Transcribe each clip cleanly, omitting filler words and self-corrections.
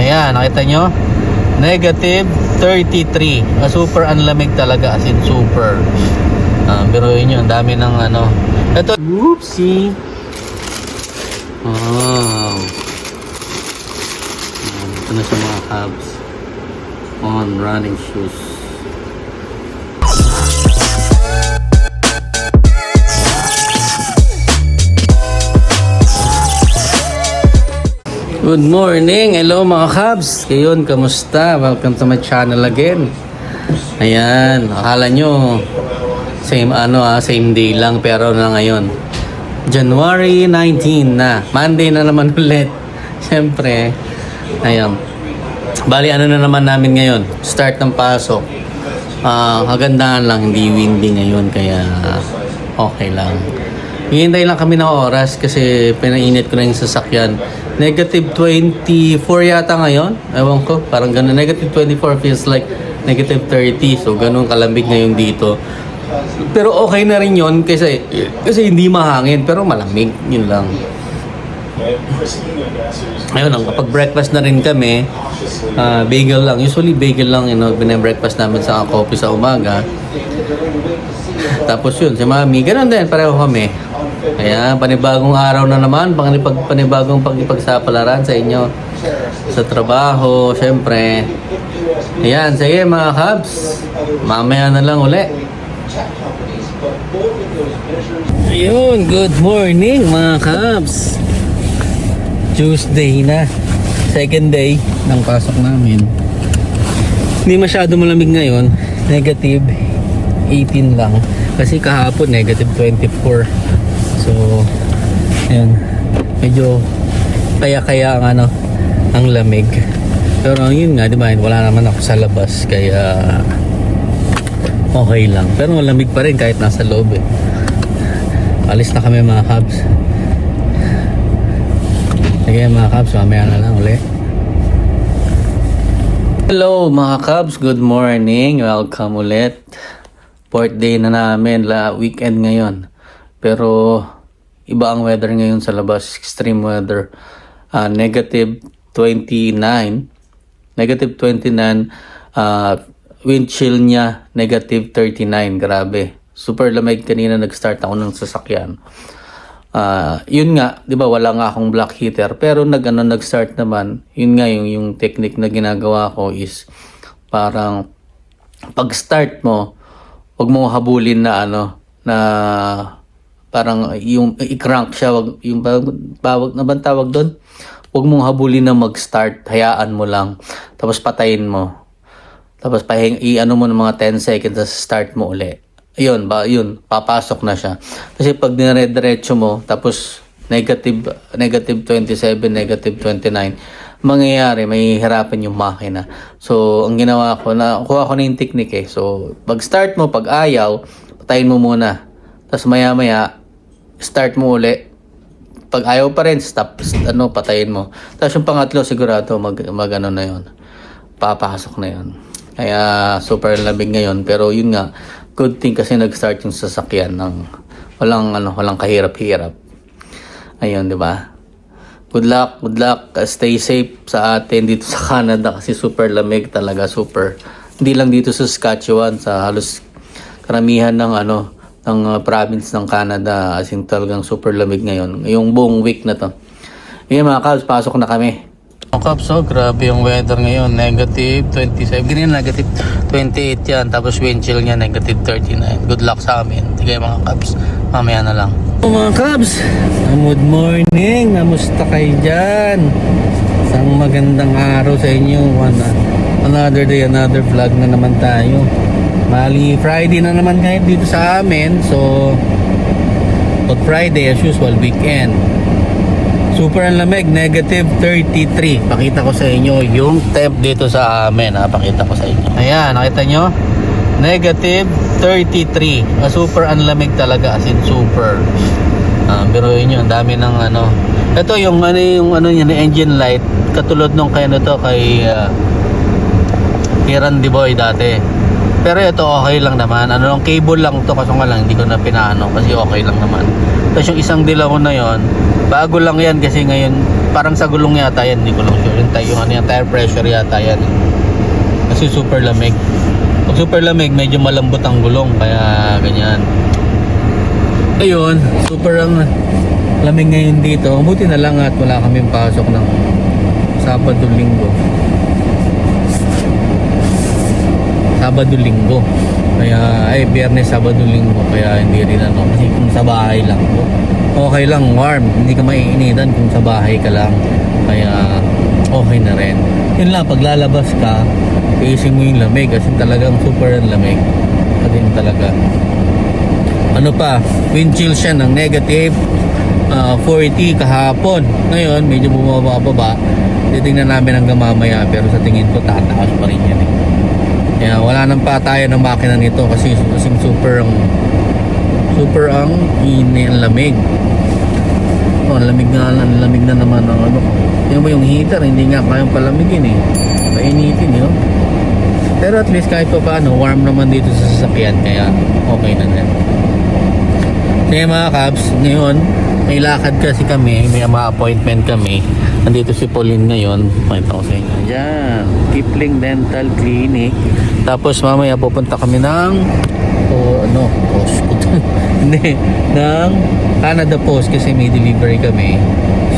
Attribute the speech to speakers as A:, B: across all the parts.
A: Ayan, nakita nyo? Negative 33. Super anlamig talaga, as in super. Pero yun, ang dami ng ano. Ito, whoopsie. Wow. Ito na sa mga cabs. On running shoes. Good morning! Hello mga Cubs! Ngayon, kamusta? Welcome to my channel again. Ayan, akala nyo same same day lang, pero na ngayon January 19 na. Monday na naman ulit. Siyempre, ayan. Bali, ano na naman namin ngayon? Start ng pasok. Kagandahan lang, hindi windy ngayon, kaya okay lang. Hihintay lang kami ng oras kasi pinainit ko na yung sasakyan. Negative 24 yata ngayon. Ewan ko, parang ganun. Negative 24 feels like negative 30. So, ganun kalambig ngayon dito. Pero okay na rin yun kasi hindi mahangin, pero malamig. Yun lang. Ayun lang, kapag breakfast na rin kami, bagel lang. Usually bagel lang, binibreakfast namin sa coffee sa umaga. Tapos yun, si Mami, ganun din, pareho kami. Kaya panibagong araw na naman, panibagong pagipagsapalaran sa inyo sa trabaho, syempre. Ayan, sige mga Cubs, mamaya na lang uli. Ayun, good morning mga Cubs. Tuesday na, second day ng pasok namin. Hindi masyado malamig ngayon, negative 18 lang. Kasi kahapon negative 24. So, ayun, medyo kaya ang lamig. Pero yun nga, di ba, wala naman ako sa labas, kaya okay lang. Pero malamig pa rin kahit nasa loob eh. Alis na kami mga Cubs. Sige mga Cubs, mamaya na lang ulit. Hello mga Cubs, good morning. Welcome ulit. Fourth day na namin, weekend ngayon. Pero iba ang weather ngayon sa labas, extreme weather. Negative 29. Negative 29. Wind chill niya, negative 39. Grabe. Super lamig kanina, nag-start ako ng sasakyan. Yun nga, di ba, wala nga akong black heater. Pero nag-start naman. Yun nga, yung technique na ginagawa ko is parang pag-start mo, wag mo habulin na na parang yung i-crank siya, yung tawag doon. Wag mong habulin na mag-start, hayaan mo lang. Tapos patayin mo. Tapos mo ng mga 10 seconds, tapos start mo uli. Yun, papasok na siya. Kasi pag dinire-diretso mo, tapos negative 27, negative 29, mangyayari, may hirapan yung makina. So, ang ginawa ko, kuha ko na yung technique eh. So, pag-start mo, pag ayaw, patayin mo muna. Tapos maya-maya, start mo uli. Pag ayaw pa rin, stop, patayin mo. Tapos yung pangatlo, sigurado, na yun. Papasok na yun. Kaya, super labig ngayon. Pero yun nga, good thing kasi nag-start yung sasakyan ng walang kahirap-hirap. Ayun, di ba? Good luck. Stay safe sa atin dito sa Canada kasi super lamig talaga, super. Hindi lang dito sa Saskatchewan, sa halos karamihan ng province ng Canada, as in talagang super lamig ngayon. Yung buong week na to. Ngayon mga Cubs, pasok na kami. Mga Cubs, grabe yung weather ngayon. Negative 27. Ganyan, negative 28 yan. Tapos wind chill niya, negative 39. Good luck sa amin. Sige mga Cubs, mamaya na lang. Mga Cubs, good morning. Namusta kayo dyan? Isang magandang araw sa inyo. Another day, another vlog na naman tayo. Bali, Friday na naman ngayon dito sa amin. So, pag Friday, as usual, weekend. Super ang lamig, negative 33. Pakita ko sa inyo yung temp dito sa amin. Pakita ko sa inyo. Ayan, nakita nyo? Negative 33. Super ang lamig talaga, as in super. Pero yun, ang dami ng Ito yung yung engine light. Katulad nung kay Randy Boy dati. Pero ito okay lang naman. Cable lang to, kaso nga lang hindi ko na pinaano kasi okay lang naman. Tapos yung isang dilaw na yon, bago lang yan kasi ngayon parang sa gulong yata yan, hindi ko lang sure. Yung ano yung tire pressure yata yan. Kasi super lamig. Pag super lamig, medyo malambot ang gulong, kaya ganyan. Ayun, super ang lamig ngayon dito. Buti na lang at wala kaming pasok ng Sabado, Linggo. Sabado, Linggo. Kaya, Biyernes, Sabado, Linggo. Kaya hindi rin ano. Kasi kung sa bahay lang po, okay lang, warm. Hindi ka maiinitan kung sa bahay ka lang. Kaya, okay na rin. Yun lang, pag lalabas ka, iising mo yung lamig. Kasi talagang super lamig. Kasi talaga. Ano pa, wind chill siya ng negative 40 kahapon. Ngayon, medyo bumababa. Titingnan namin hanggang mamaya. Pero sa tingin ko, tataas pa rin yan eh. Kaya wala nang patayan ng makina nito kasi super ang ang lamig. Oh, lamig na naman ng ano. Yung ba yung heater, hindi nga kayang palamigin eh. Painitin yun. Pero at least kahit pa paano, warm naman dito sa sasakyan kaya okay na din. Kaya mga Kabs, ngayon may lakad kasi kami, may mga appointment kami. Nandito si Pauline ngayon. Point ako sa inyo. Ayan, Kipling Dental Clinic. Tapos mamaya pupunta kami ng Post. Hindi, ng Canada Post kasi may delivery kami.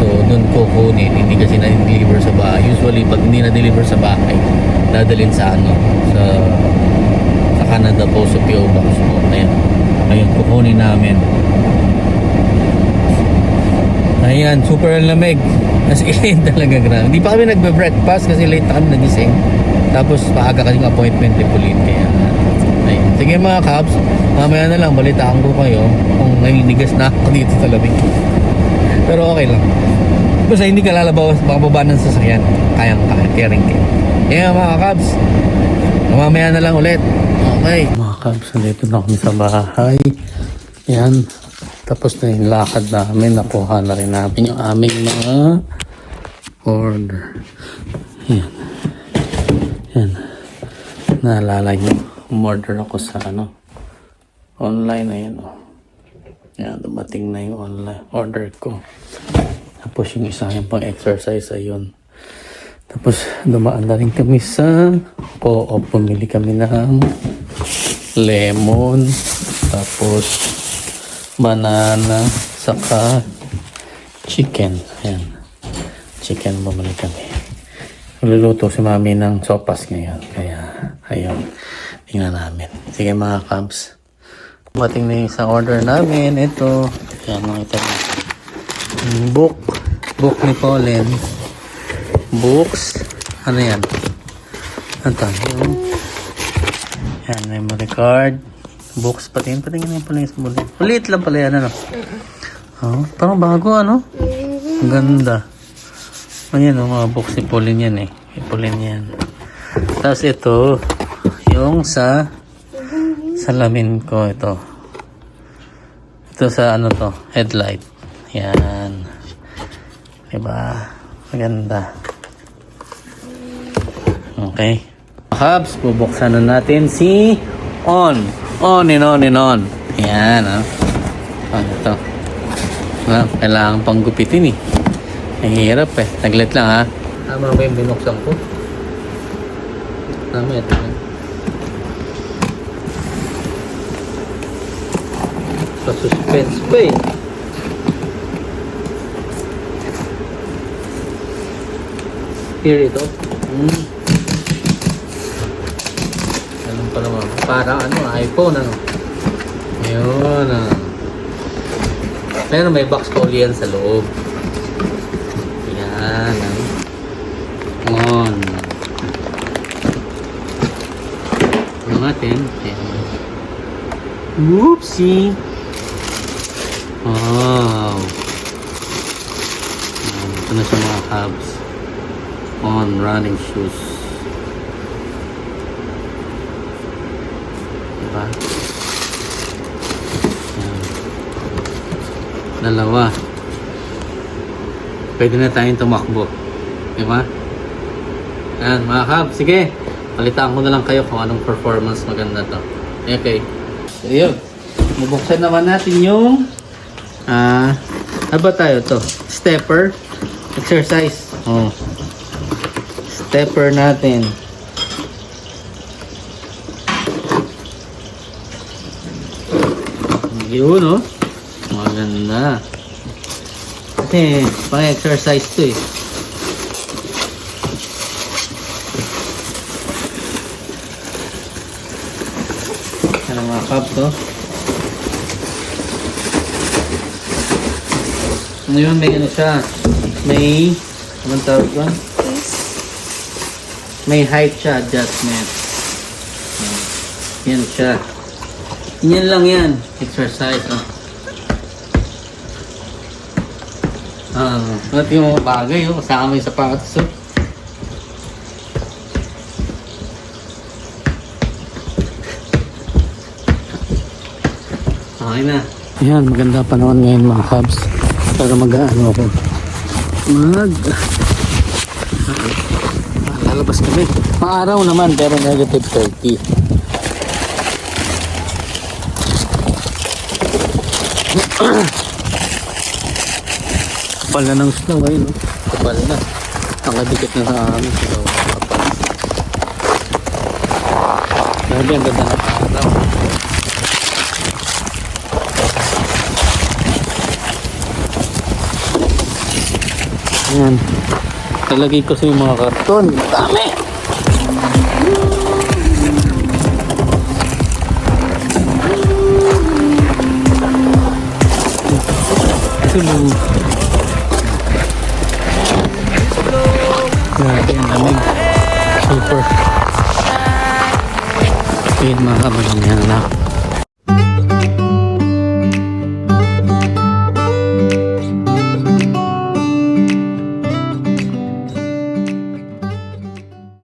A: So, doon ko kunin. Hindi kasi na-deliver sa bahay. Usually, pag hindi na-deliver sa bahay, dadalhin sa sa Canada Post o PO Box mo. Ayan. Ayun, kukunin namin. Ayan, super lamig. As in, talaga grabe. Hindi pa kami nagbe-breakfast kasi late na kami nagising. Tapos, maaga kasing appointment ni Pauline. Kaya, ayun. Sige mga Kabs, mamaya na lang, balitaan ko kayo kung naninigas na ako dito sa lamig. Pero okay lang. Basta hindi ka lalabas, makababa ng sasakyan. Kayang-kaya, caring kayo. Kaya mga Kabs, mamaya na lang ulit. Okay. Mga Kabs, nandito na kami sa bahay. Yan. Tapos na yung lakad namin. Nakuha na rin namin yung aming mga order. Yan. Yan. Naalala nyo. Umorder ako sa online. Ayan o. Yan. Dumating na yung online order ko. Tapos yung isa yung pang exercise. Ayun. Tapos dumaan na rin kami sa Co-op. Pumili kami ng lemon. Tapos banana, saka chicken. Ayan. Chicken bumili kami. Luluto si mami ng sopas ngayon. Kaya, ayun. Tingnan namin. Sige mga Kabs. Dumating na yung sa order namin. Ito. Ayan, makita natin. Book. Book ni Pauline. Books. Ano yan? Ano ito? Ayan, memory card. Books, patingin nga pala yung sabon. Maliit lang pala yan, ano? Oh, parang bago, ano? Ang ganda. Ayan, mga books ni Pauline yan eh. Pauline yan. Tapos ito, yung sa salamin ko, ito. Ito sa ano to, headlight. Yan. Diba? Maganda. Okay. Habs, bubuksan na natin si On and on and on. Ayan, ano to? Kailangan pang gupitin eh. Nahihirap eh. Taglit lang ha. Tama ba yung binuksan ko? Tama ito. Pa-suspense pa eh. Here ito. Ganun pa naman. Parang iPhone Ayun Pero may box call yan sa loob. Yan On. Ano natin? Whoopsie. Wow. Ito na sa mga Kabs. On running shoes. Diba? Yan. Dalawa. Pwede na tayong tumakbo. Diba? Yan, mga Kabs. Sige. Palitaan ko na lang kayo kung anong performance maganda to. Okay. So, yun. Mabuksan naman natin yung ano ba tayo to? Stepper. Exercise. Oh. Stepper natin. Yun, oh. Maganda. Kasi, pang-exercise to eh. Ano mga cups, oh. Ngayon, may ano siya. May, anong tawag ba? May height siya, adjustment. Yan siya. Yan lang yan. Exercise, oh. At yung mga bagay, oh. Kasama yung sapatos, oh. Okay na. Ayan, maganda panahon ngayon mga Cubs. Para mag-ano ako. Lalabas kami. Maaraw naman pero negative 30. Kapal na ng snow ayun. Kapal na. Nakadikit na sa amin. Kapal. Grabe ang ganda ng araw. Ayan. Talagay ko sa yung mga karton. Dami! Ito yung... Grabe ang lamig. Super. Ayan mga kabalang yan lang.